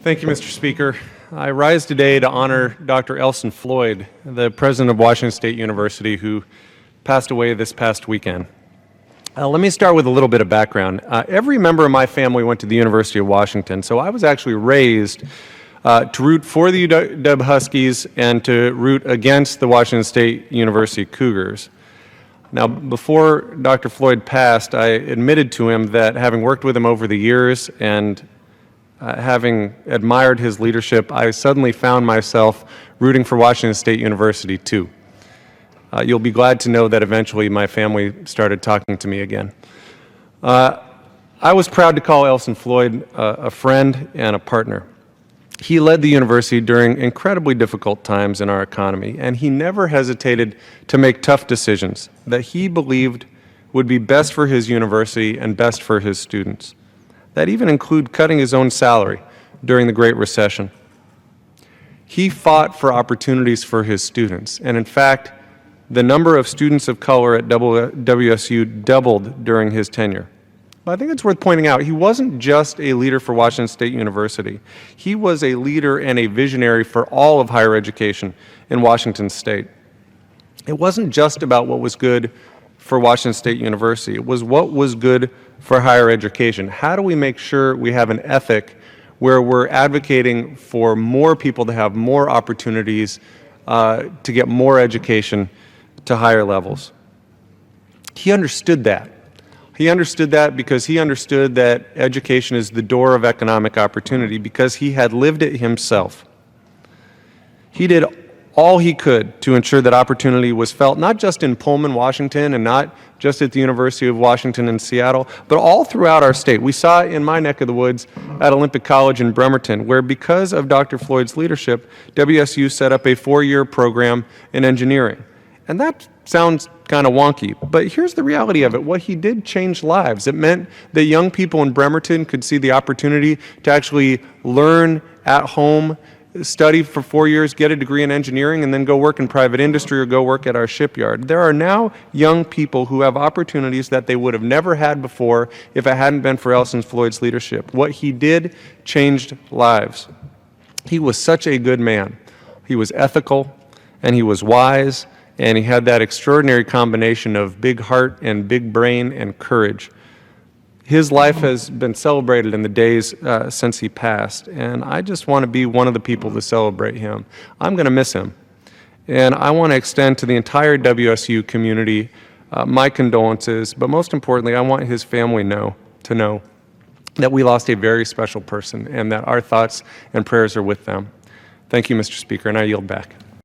Thank you, Mr. Speaker. I rise today to honor Dr. Elson Floyd, the president of Washington State University, who passed away this past weekend. Let me start with a little bit of background. Every member of my family went to the University of Washington, so I was actually raised to root for the UW Huskies and to root against the Washington State University Cougars. Now, before Dr. Floyd passed, I admitted to him that having worked with him over the years and having admired his leadership, I suddenly found myself rooting for Washington State University too. You'll be glad to know that eventually my family started talking to me again. I was proud to call Elson Floyd a friend and a partner. He led the university during incredibly difficult times in our economy, and he never hesitated to make tough decisions that he believed would be best for his university and best for his students. That even include cutting his own salary during the Great Recession. He fought for opportunities for his students, and in fact, the number of students of color at WSU doubled during his tenure. But I think it's worth pointing out, he wasn't just a leader for Washington State University. He was a leader and a visionary for all of higher education in Washington State. It wasn't just about what was good for Washington State University. It was what was good for higher education. How do we make sure we have an ethic where we're advocating for more people to have more opportunities to get more education to higher levels? He understood that. He understood that because he understood that education is the door of economic opportunity, because he had lived it himself. He did all he could to ensure that opportunity was felt, not just in Pullman, Washington, and not just at the University of Washington in Seattle, but all throughout our state. We saw it in my neck of the woods at Olympic College in Bremerton, where because of Dr. Floyd's leadership, WSU set up a 4-year program in engineering. And that sounds kind of wonky, but here's the reality of it. What he did changed lives. It meant that young people in Bremerton could see the opportunity to actually learn at home, study for 4 years, get a degree in engineering, and then go work in private industry or go work at our shipyard. There are now young people who have opportunities that they would have never had before if it hadn't been for Elson Floyd's leadership. What he did changed lives. He was such a good man. He was ethical, and he was wise, and he had that extraordinary combination of big heart and big brain and courage. His life has been celebrated in the days since he passed, and I just want to be one of the people to celebrate him. I'm going to miss him, and I want to extend to the entire WSU community my condolences, but most importantly, I want his family to know that we lost a very special person and that our thoughts and prayers are with them. Thank you, Mr. Speaker, and I yield back.